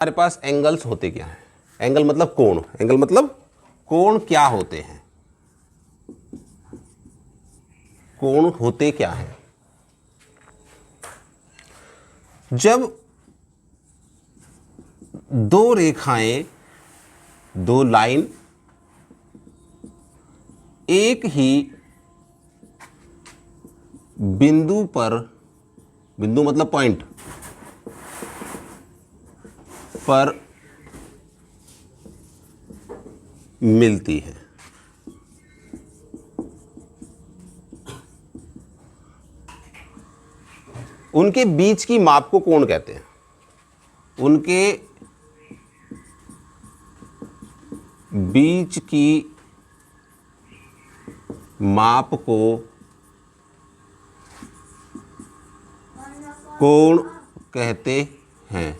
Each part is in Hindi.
हमारे पास एंगल्स होते क्या हैं? एंगल मतलब कोण, एंगल मतलब कोण क्या होते हैं? कोण होते क्या हैं? जब दो रेखाएं, दो लाइन एक ही बिंदु पर, बिंदु मतलब पॉइंट पर मिलती है, उनके बीच की माप को कोण कहते हैं। उनके बीच की माप को कोण कहते हैं।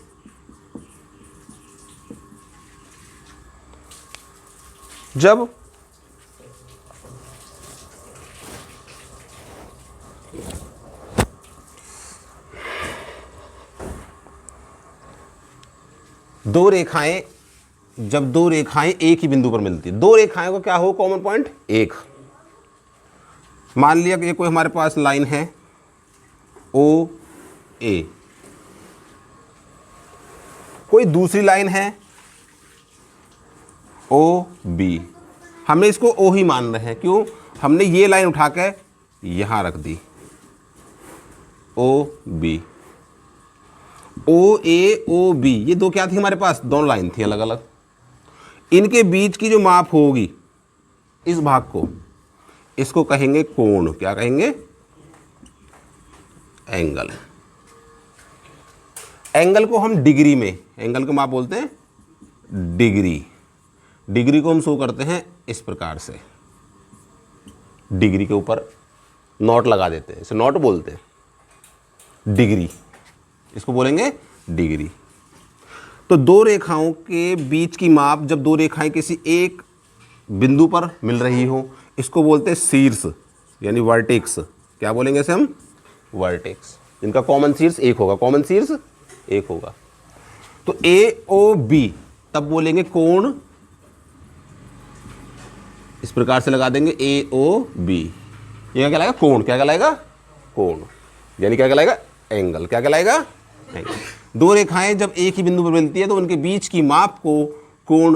जब दो रेखाएं, जब दो रेखाएं एक ही बिंदु पर मिलती है, दो रेखाएं को क्या हो कॉमन पॉइंट एक। मान लिया कि ये कोई हमारे पास लाइन है ओ ए, कोई दूसरी लाइन है ओ बी, हमने इसको ओ ही मान रहे हैं। क्यों? हमने ये लाइन उठा के यहां रख दी, ओ बी, ओ ए ओ बी, ये दो क्या थी हमारे पास? दोनों लाइन थी अलग अलग। इनके बीच की जो माप होगी इस भाग को, इसको कहेंगे कोण। क्या कहेंगे? एंगल। एंगल को हम डिग्री में, एंगल को माप बोलते हैं डिग्री। डिग्री को हम शो करते हैं इस प्रकार से, डिग्री के ऊपर नॉट लगा देते हैं, इसे नॉट बोलते हैं, डिग्री, इसको बोलेंगे डिग्री। तो दो रेखाओं के बीच की माप, जब दो रेखाएं किसी एक बिंदु पर मिल रही हो, इसको बोलते हैं शीर्ष यानी वर्टेक्स। क्या बोलेंगे इसे हम? वर्टेक्स। इनका कॉमन शीर्ष एक होगा, कॉमन शीर्ष एक होगा। तो ए ओ बी तब बोलेंगे कोण, इस प्रकार से लगा देंगे ए ओ बी। ये क्या कहलाएगा? कोण। क्या कहलाएगा? कोण। यानी क्या कहलाएगा? एंगल। क्या कहलाएगा? एंगल। दो रेखाएं जब एक ही बिंदु पर मिलती है तो उनके बीच की माप को कोण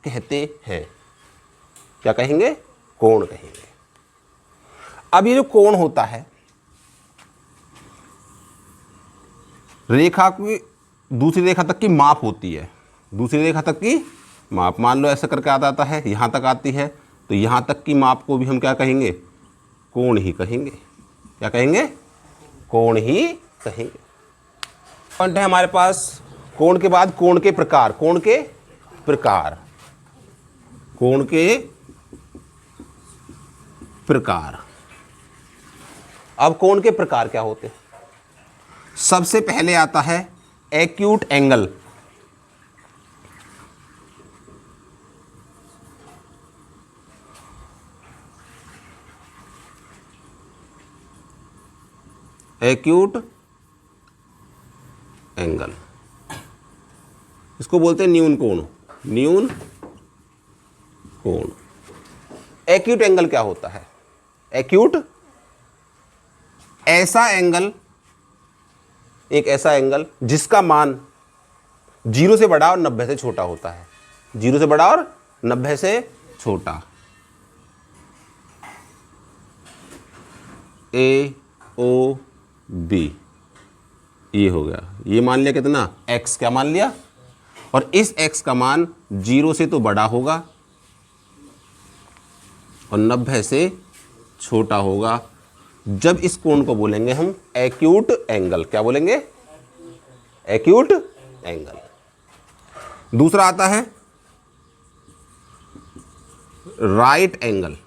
कहते हैं। क्या कहेंगे? कोण कहेंगे। अब ये जो कोण होता है, रेखा की दूसरी रेखा तक की माप होती है, दूसरी रेखा तक की माप। मान लो ऐसा करके आता है, यहां तक आती है, तो यहां तक की माप को भी हम क्या कहेंगे? कोण ही कहेंगे। क्या कहेंगे? कोण ही कहेंगे। पॉइंट है हमारे पास कोण के बाद कोण के प्रकार। कोण के प्रकार, कोण के प्रकार। अब कोण के प्रकार क्या होते हैं? सबसे पहले आता है एक्यूट एंगल। एक्यूट एंगल, इसको बोलते हैं न्यून कोण। न्यून कोण। एक्यूट एंगल क्या होता है? एक्यूट ऐसा एंगल, एक ऐसा एंगल जिसका मान 0 से बड़ा और 90 से छोटा होता है। 0 से बड़ा और 90 से छोटा। ए ओ बी, ये हो गया। ये मान लिया कितना? x। क्या मान लिया? और इस x का मान 0 से तो बड़ा होगा और 90 से छोटा होगा। जब इस कोण को बोलेंगे हम एक्यूट एंगल। क्या बोलेंगे? Acute angle. दूसरा आता है राइट एंगल,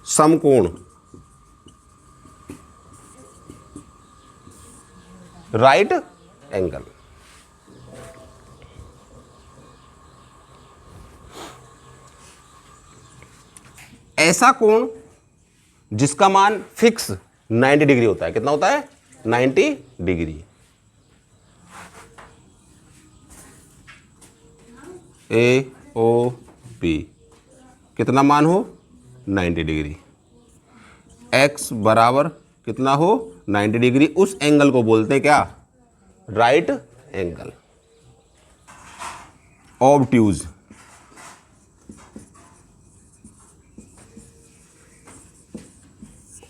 समकोण। Right angle. ऐसा कोण जिसका मान फिक्स 90 डिग्री होता है। कितना होता है? 90 डिग्री। ए ओ बी कितना मान हो 90 डिग्री, एक्स बराबर कितना हो 90 डिग्री, उस एंगल को बोलते हैं क्या, right angle. Obtuse,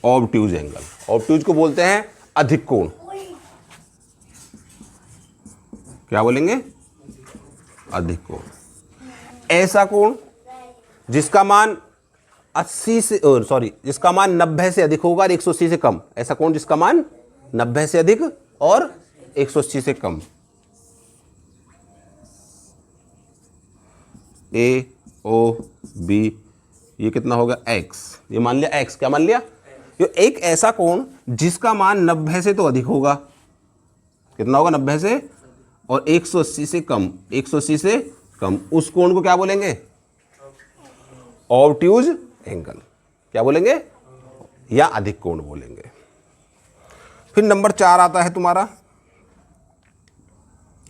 obtuse angle, obtuse को बोलते हैं अधिक कोण। क्या बोलेंगे, अधिक कोण। ऐसा कोण जिसका मान 80 से जिसका मान 90 से अधिक होगा और 180 से कम, ऐसा कोण जिसका मान 90 से अधिक और 180 से कम। ए ओ बी, ये कितना हो गया एक्स, ये मान लिया एक्स, क्या मान लिया, ये एक ऐसा कोण जिसका मान 90 से तो अधिक होगा, कितना होगा 90 से, और 180 से कम, 180 से कम, उस कोण को क्या बोलेंगे, ऑब्ट्यूज एंगल। क्या बोलेंगे, या अधिक कोण बोलेंगे। फिर नंबर 4 आता है तुम्हारा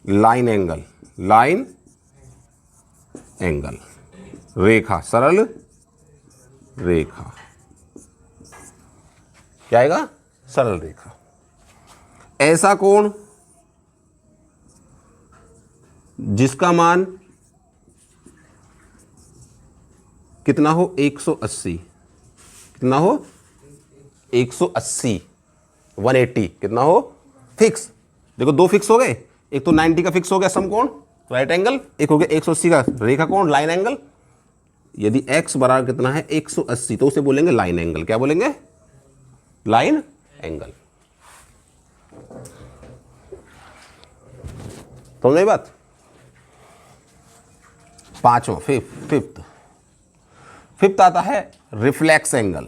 लाइन एंगल। लाइन एंगल, रेखा, सरल रेखा, क्या आएगा, सरल रेखा। ऐसा कोण जिसका मान कितना हो 180, कितना हो 180, 180 कितना हो फिक्स। देखो दो फिक्स हो गए, एक तो 90 का फिक्स हो गया समकोण राइट एंगल, एक हो गया 180 का रेखा कोण लाइन एंगल। यदि x बराबर कितना है 180 तो उसे बोलेंगे लाइन एंगल। क्या बोलेंगे, लाइन एंगल। समझ गई बात। पांचवा फिफ्थ आता है reflex angle.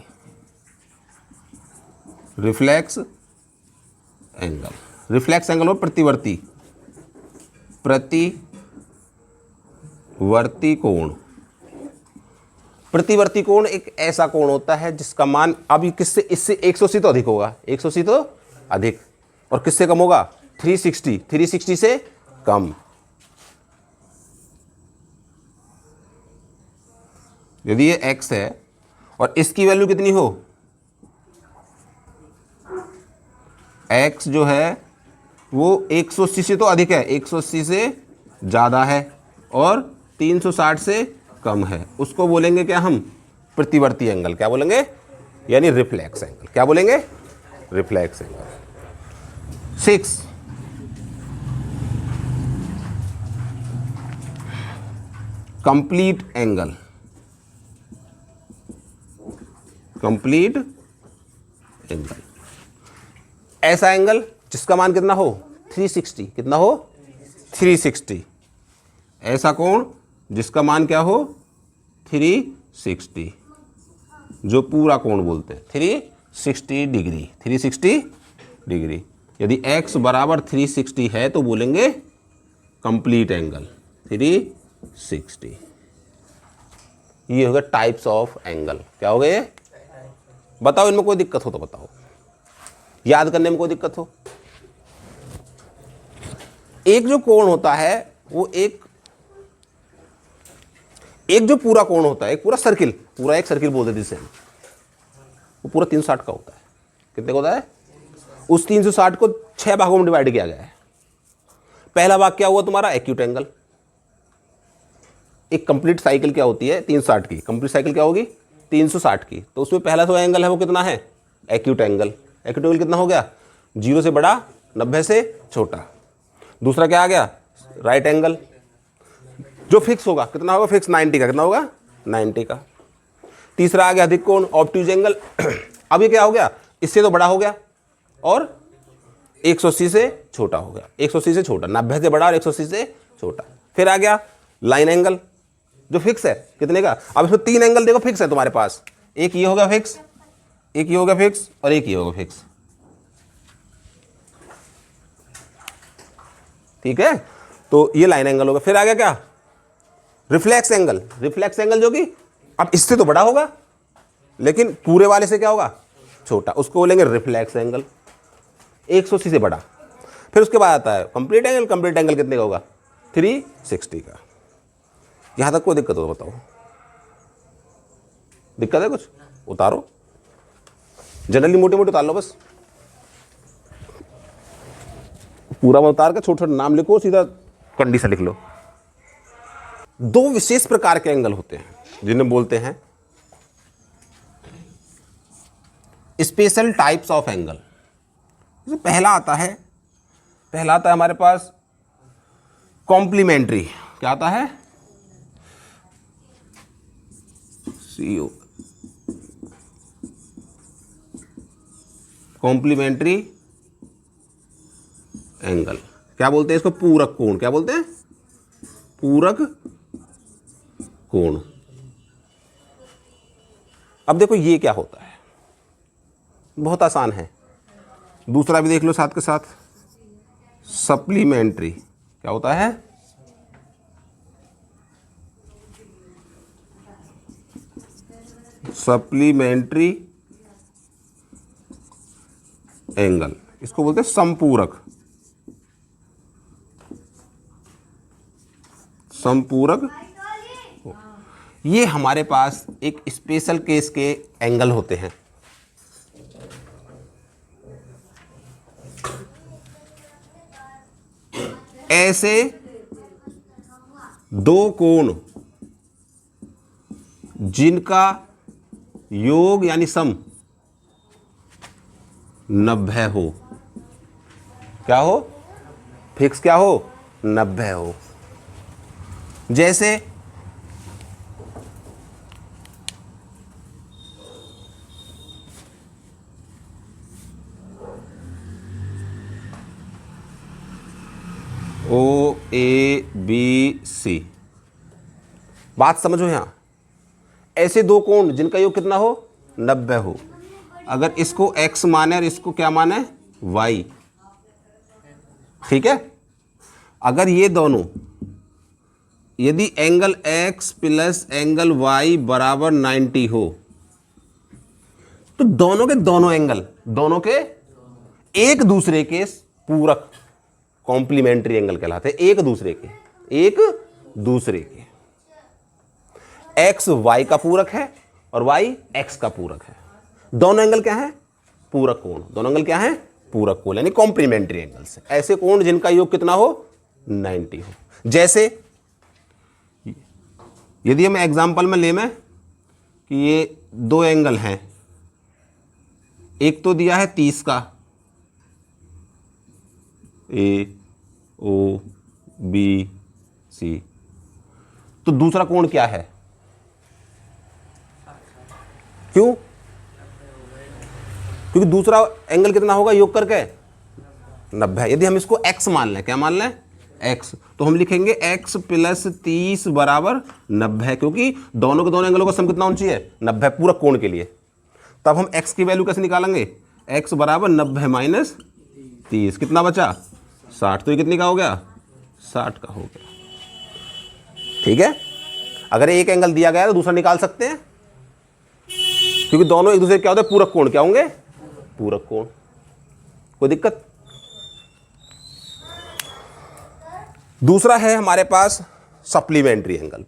Reflex angle, reflex angle हो प्रतिवर्ती, प्रतिवर्ती कोण। प्रतिवर्ती कोण एक ऐसा कोण होता है जिसका मान अभी किससे, इससे 180 तो अधिक होगा, 180 तो अधिक, और किससे कम होगा 360, 360 से कम। यदि ये x है और इसकी वैल्यू कितनी हो, x जो है वो 180 से तो अधिक है, 180 से ज़्यादा है, और 360 से कम है, उसको बोलेंगे क्या हम, प्रतिवर्ती एंगल। क्या बोलेंगे, यानी रिफ्लेक्स एंगल। क्या बोलेंगे, reflex angle. 6 complete angle. Complete angle, ऐसा एंगल जिसका मान कितना हो 360, कितना हो 360। ऐसा कोण जिसका मान क्या हो 360, जो पूरा कोण बोलते हैं 360 डिग्री, 360 डिग्री। यदि x बराबर 360 है तो बोलेंगे कंप्लीट एंगल 360। ये हो गया टाइप्स ऑफ एंगल। क्या हो गए, बताओ इनमें कोई दिक्कत हो तो बताओ, याद करने में कोई दिक्कत हो। एक जो कोण होता है वो एक जो पूरा कोण होता है, एक पूरा सर्किल, पूरा एक सर्किल बोल देते जिसे, वो पूरा 360 का होता है। कितने का होता है, उस 360 को 6 भागों में डिवाइड किया गया है। पहला भाग क्या हुआ तुम्हारा एक्यूट एंगल। एक कंप्लीट साइकिल क्या होती है 360 की, कंप्लीट साइकिल क्या होगी 360 की, तो उसमें पहला तो एंगल है वो कितना है एक्यूट एंगल। एक्यूट एंगल कितना हो गया 0 से बड़ा 90 से छोटा। दूसरा क्या आ गया राइट एंगल, जो फिक्स होगा कितना होगा फिक्स 90 का, कितना होगा 90 का। तीसरा आ गया अधिक कोण ऑब्ट्यूज एंगल। अब ये क्या हो गया, इससे तो बड़ा हो गया और 180 से छोटा हो गया, 180 से छोटा, 90 से बड़ा और 180 से छोटा। फिर आ गया लाइन एंगल जो फिक्स है कितने का। अब इसमें 3 एंगल देखो फिक्स है तुम्हारे पास, एक ये होगा फिक्स, एक ये होगा फिक्स और एक ये होगा फिक्स। ठीक है, तो ये लाइन एंगल होगा। फिर आ गया क्या रिफ्लेक्स एंगल। रिफ्लेक्स एंगल जो कि अब इससे तो बड़ा होगा लेकिन पूरे वाले से क्या होगा छोटा, उसको बोलेंगे रिफ्लेक्स एंगल, 180 से बड़ा। फिर उसके बाद आता है कंप्लीट एंगल। कंप्लीट एंगल कितने का होगा 360 का। यहां तक कोई दिक्कत हो बताओ? दिक्कत है कुछ? उतारो, जनरली मोटे मोटे उतार लो बस, पूरा मत उतार के छोटे छोटे नाम लिखो, सीधा कंडीशन लिख लो। दो विशेष प्रकार के एंगल होते हैं जिन्हें बोलते हैं स्पेशल टाइप्स ऑफ एंगल। पहला आता है हमारे पास कॉम्प्लीमेंट्री। क्या आता है? CO, complementary angle. क्या बोलते हैं इसको? पूरक कोण। क्या बोलते हैं? पूरक कोण। अब देखो ये क्या होता है, बहुत आसान है। दूसरा भी देख लो साथ के साथ, सप्लीमेंट्री। क्या होता है? सप्लीमेंट्री एंगल, इसको बोलते हैं संपूरक। संपूरक। ये हमारे पास एक स्पेशल केस के एंगल होते हैं। ऐसे दो कोण जिनका योग यानी सम 90 हो। क्या हो? फिक्स क्या हो? 90 हो। जैसे OABC। बात समझो यहां, ऐसे दो कोण जिनका योग कितना हो? 90 हो। अगर इसको x माने और इसको क्या माने? y। ठीक है? अगर ये दोनों, यदि angle x plus angle y बराबर 90 हो, तो दोनों के एक दूसरे के पूरक कॉम्प्लीमेंट्री एंगल कहलाते हैं। एक दूसरे के x y का पूरक है और y x का पूरक है। दोनों एंगल क्या है? पूरक कोण। दोनों एंगल क्या है? पूरक कोण, यानी कॉम्प्लीमेंट्री एंगल्स। ऐसे कोण जिनका योग कितना हो? 90 हो। जैसे यदि हम एग्जांपल में ले में कि ये दो एंगल हैं, एक तो दिया है 30 का, AOBC, तो दूसरा कोण क्या है? क्यों? क्योंकि दूसरा एंगल कितना होगा योग करके? 90। यदि हम इसको x मान लें, क्या मान लें? x, तो हम लिखेंगे x प्लस 30 बराबर 90, क्योंकि दोनों के दोनों एंगलों का सम कितना होना चाहिए? 90 पूरक कोण के लिए। तब हम x की वैल्यू कैसे निकालेंगे? x बराबर 90 माइनस 30, कितना बचा? 60। तो ये कितने का हो गया? 60 का हो गया। ठीक है? अगर एक एंगल दिया गया तो दूसरा निकाल सकते हैं, क्योंकि दोनों एक दूसरे क्या होते हैं? पूरक कोण। क्या होंगे? पूरक कोण। कोई दिक्कत? दूसरा है हमारे पास सप्लीमेंट्री एंगल।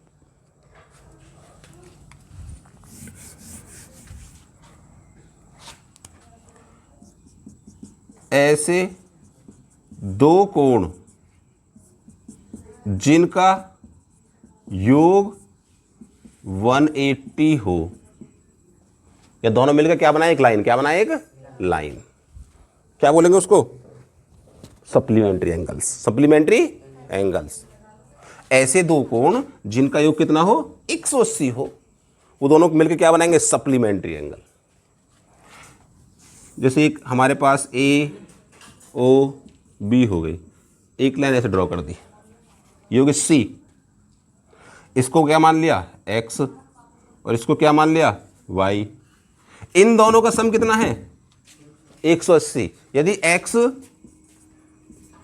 ऐसे दो कोण जिनका योग 180 हो, या दोनों मिलकर क्या बनाए? एक लाइन। क्या बनाए? एक लाइन। क्या बोलेंगे उसको? Supplementary angles. Supplementary angles. ऐसे दो कोण जिनका योग कितना हो? 180 हो, वो दोनों मिलकर क्या बनाएंगे? Supplementary angle. जैसे एक हमारे पास AOB हो गई, एक लाइन ऐसे ड्रॉ कर दी, ये हो गई C। इसको क्या मान लिया? X, और इसको क्या मान लिया? Y। इन दोनों का सम कितना है? 180। यदि x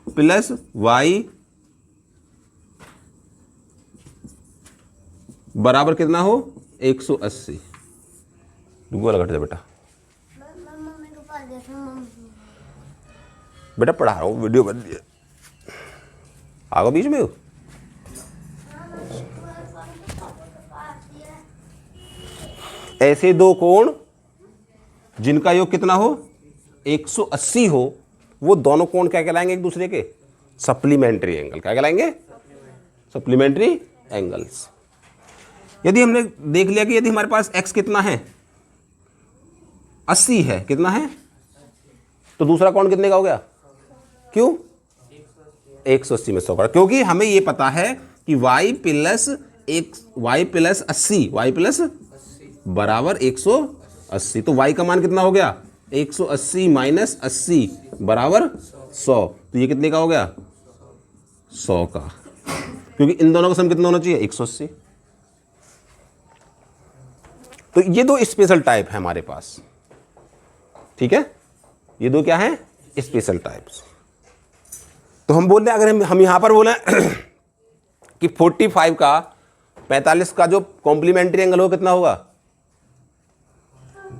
प्लस y बराबर कितना हो? 180। दुगुना घट जा बेटा। बेटा पढ़ा रहा हूँ, वीडियो बन दिया। आगे बीच में हो। ऐसे दो कोण जिनका योग कितना हो 180 हो, वो दोनों कोण क्या कहलाएंगे एक दूसरे के? Supplementary angle. क्या कहलाएंगे? Supplementary angles. यदि हमने देख लिया कि यदि हमारे पास x कितना है 80 है, कितना है, तो दूसरा कोण कितने का हो गया? क्यों? 180 में 100 का, क्योंकि हमें ये पता है कि y प्लस 80 y प्लस बराबर 180। तो y का मान कितना हो गया? 180 माइनस 80 बराबर 100। तो ये कितने का हो गया? 100 का, क्योंकि इन दोनों का सम कितना होना चाहिए? 180। तो ये दो स्पेशल टाइप है हमारे पास, ठीक है। ये दो क्या है? Special types. तो हम बोल रहे हैं, अगर हम यहां पर बोले कि 45 का 45 का जो कॉम्प्लीमेंट्री एंगल हो कितना होगा?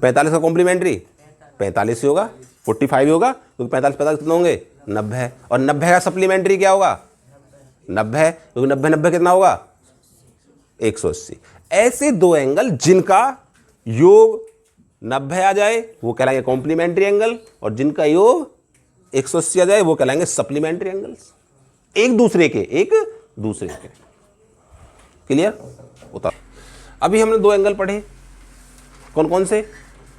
45 का कॉम्प्लीमेंट्री 45 ही होगा, 45 ही होगा, क्योंकि 45 कितना होंगे? 90। और 90 का सप्लीमेंट्री क्या होगा? 90, क्योंकि 90 कितना होगा? 180। ऐसे दो एंगल जिनका योग 90 आ जाए वो कहलाएंगे कॉम्प्लीमेंट्री एंगल, और जिनका योग 180 आ जाए वो कहलाएंगे सप्लीमेंट्री एंगल्स। एक दूसरे के क्लियर होता। अभी हमने दो एंगल पढ़े, कौन कौन से?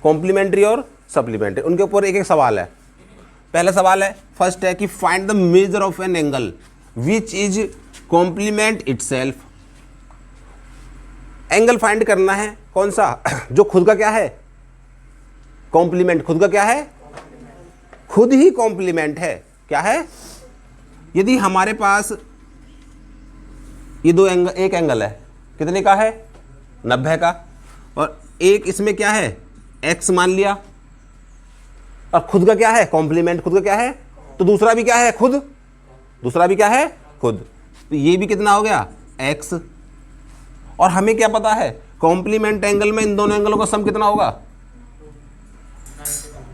कॉम्प्लीमेंट्री और सप्लीमेंट्री। उनके ऊपर एक एक सवाल है। पहला सवाल है, फर्स्ट है कि find the measure of an angle which is complement itself. Angle find करना है कौन सा? जो खुद का क्या है? कॉम्प्लीमेंट। खुद का क्या है? खुद ही कॉम्प्लीमेंट है। क्या है? यदि हमारे पास ये दो एंगल, एक एंगल है कितने का है? 90 का, और एक इसमें क्या है? x मान लिया, और खुद का क्या है? कॉम्प्लीमेंट। खुद का क्या है? तो दूसरा भी क्या है? खुद। दूसरा भी क्या है? खुद। तो ये भी कितना हो गया? x। और हमें क्या पता है? कॉम्प्लीमेंट एंगल में इन दोनों एंगलों का सम कितना होगा?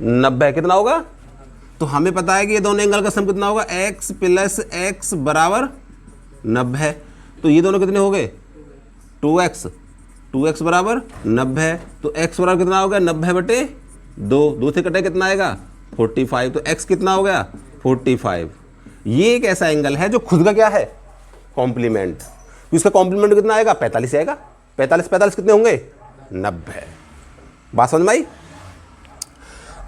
90। कितना होगा? तो हमें पता है कि ये दोनों एंगल का सम कितना होगा? x प्लस x बराबर 90। तो ये दोनों कितने हो गए? 2x बराबर 90। तो x बराबर कितना हो गया? 90 बटे 2। 2 से कटे कितना आएगा? 45। तो x कितना हो गया? 45। ये एक ऐसा एंगल है जो खुद का क्या है? कॉम्प्लीमेंट। तो इसका कॉम्प्लीमेंट कितना आएगा? 45 आएगा। 45 कितने होंगे? 90। बात समझ में आई?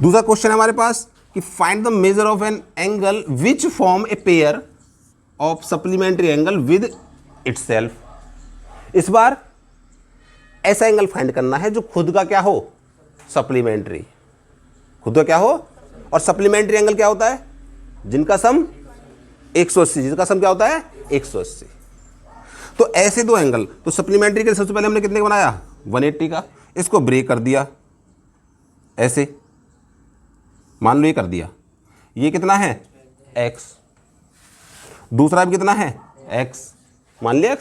दूसरा क्वेश्चन है हमारे पास कि find the measure of an angle which form a pair of supplementary angle with itself. इस बार ऐसा एंगल फाइंड करना है जो खुद का क्या हो? सप्लीमेंट्री। खुद का क्या हो? और सप्लीमेंट्री एंगल क्या होता है? जिनका सम 180। जिनका सम क्या होता है? 180। तो ऐसे दो एंगल, तो सप्लीमेंट्री के सबसे पहले हमने कितने का बनाया? 180 का। इसको ब्रेक कर दिया ऐसे, मान लो ये कर दिया। ये कितना है? x। दूसरा भी कितना है? x। मान लिया x।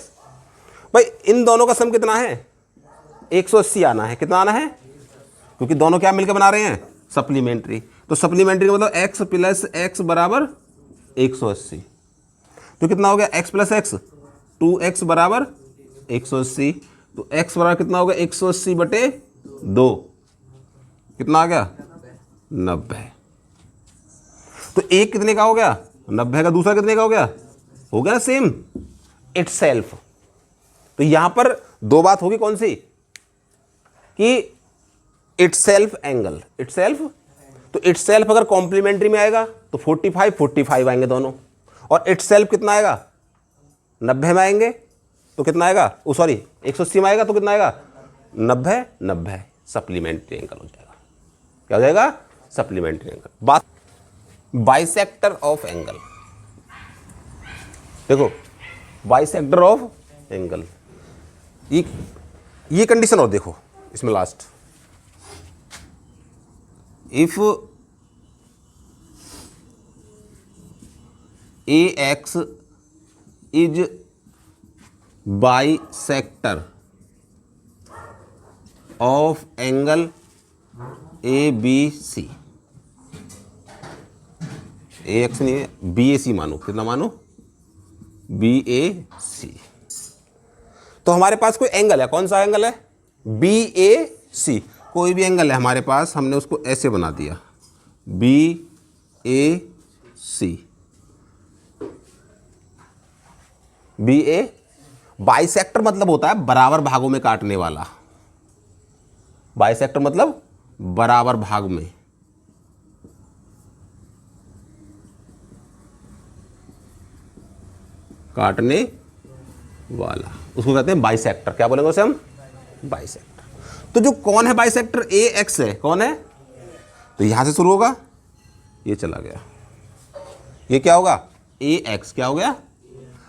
भाई इन दोनों का सम कितना है? 180 आना है। कितना आना है? क्योंकि दोनों क्या मिलकर बना रहे हैं? सप्लीमेंट्री। तो सप्लीमेंट्री का मतलब x प्लस x बराबर 180। तो कितना हो गया? x प्लस x 2x बराबर 180। तो x बराबर कितना होगा? 180 बटे 2। कितना आ गया? 90। तो एक कितने का हो गया? 90 का। दूसरा कितने का हो गया? हो गया ना सेम, इटसेल्फ। तो यहां पर दो बात होगी, कौन सी? कि इटसेल्फ एंगल, इटसेल्फ। तो इटसेल्फ अगर कॉम्प्लीमेंट्री में आएगा तो 45 आएंगे दोनों, और इटसेल्फ कितना आएगा? 90 में आएंगे तो कितना आएगा? सॉरी 180 में आएगा तो कितना आएगा? 90। सप्लीमेंट्री एंगल हो जाएगा। क्या हो जाएगा? Supplementary angle. बात बाइसेक्टर ऑफ एंगल। देखो बाइसेक्टर ऑफ एंगल, ये कंडीशन और देखो इसमें last, if AX is bisector of angle ABC। AX नहीं है, BAC मानो। कितना मानो? BAC। तो हमारे पास कोई एंगल है, कौन सा एंगल है? BAC। सी, कोई भी एंगल है हमारे पास, हमने उसको ऐसे बना दिया, बी ए सी, बी ए। बाइसेक्टर मतलब होता है बराबर भागों में काटने वाला, बाइसेक्टर मतलब बराबर भाग में काटने वाला, उसको कहते हैं बाइसेक्टर। क्या बोलेंगे उसे हम? बाइसेक्टर। तो जो कौन है बाइसेक्टर? ए एक्स है। कौन है? तो यहां से शुरू होगा, ये चला गया, ये क्या होगा? ए एक्स। क्या हो गया?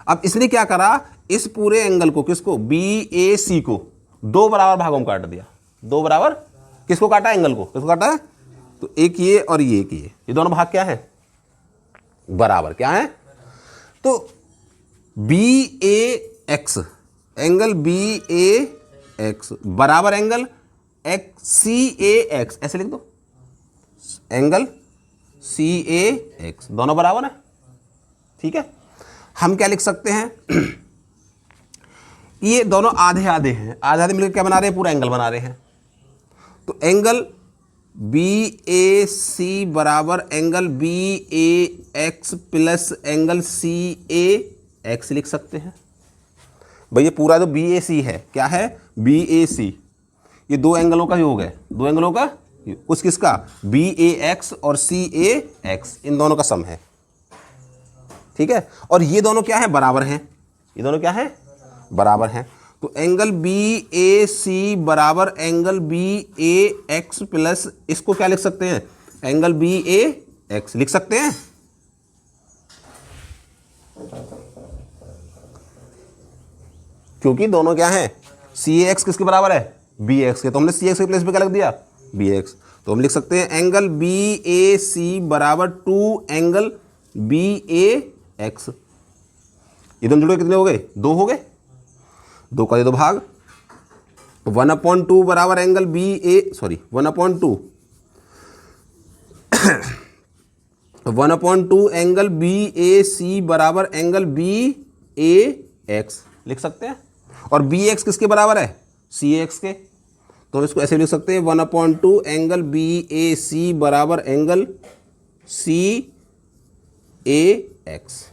अब इसने क्या करा, इस पूरे एंगल को, किसको? बी ए सी को दो बराबर भागों में काट दिया। दो बराबर किसको काटा? एंगल को। किसको काटा है? तो एक ये और ये एक ये दोनों भाग क्या है? बराबर। क्या है? तो बी ए एक्स, एंगल बी ए एक्स बराबर एंगल एक्स सी ए एक्स, ऐसे लिख दो, एंगल सी ए एक्स, दोनों बराबर है। ठीक है, हम क्या लिख सकते हैं? ये दोनों आधे आधे हैं, आधे आधे मिलकर क्या बना रहे हैं? पूरा एंगल बना रहे हैं। तो एंगल बी ए सी बराबर एंगल बी ए एक्स प्लस एंगल सी ए एक्स लिख सकते हैं। भाई ये पूरा तो बी ए सी है, क्या है? बी ए सी, ये दो एंगलों का योग है, दो एंगलों का कुछ, किसका? बी ए एक्स और सी ए एक्स, इन दोनों का सम है। ठीक है, और ये दोनों क्या है? बराबर हैं। ये दोनों क्या है? बराबर हैं। तो एंगल बी ए सी बराबर एंगल बी ए एक्स प्लस, इसको क्या लिख सकते हैं? एंगल बी ए एक्स लिख सकते हैं। क्योंकि दोनों क्या है? सी ए एक्स किसके बराबर है? बी एक्स के। तो हमने सी एक्स के प्लेस पे क्या लिख दिया? B X. तो हम लिख सकते हैं एंगल बी ए सी बराबर 2 एंगल बी ए एक्स। ये दोनों जुड़े कितने हो गए? 2 हो गए। 2 का दे दो भाग, 1/2 बराबर एंगल बी ए, सॉरी 1/2 1/2 एंगल बी ए सी बराबर एंगल बी ए एक्स लिख सकते हैं। और बी एक्स किसके बराबर है? सी एक्स के। तो हम इसको ऐसे लिख सकते हैं 1/2 एंगल बी ए सी बराबर एंगल सी ए एक्स,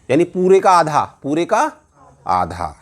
यानी पूरे का आधा, पूरे का आधा।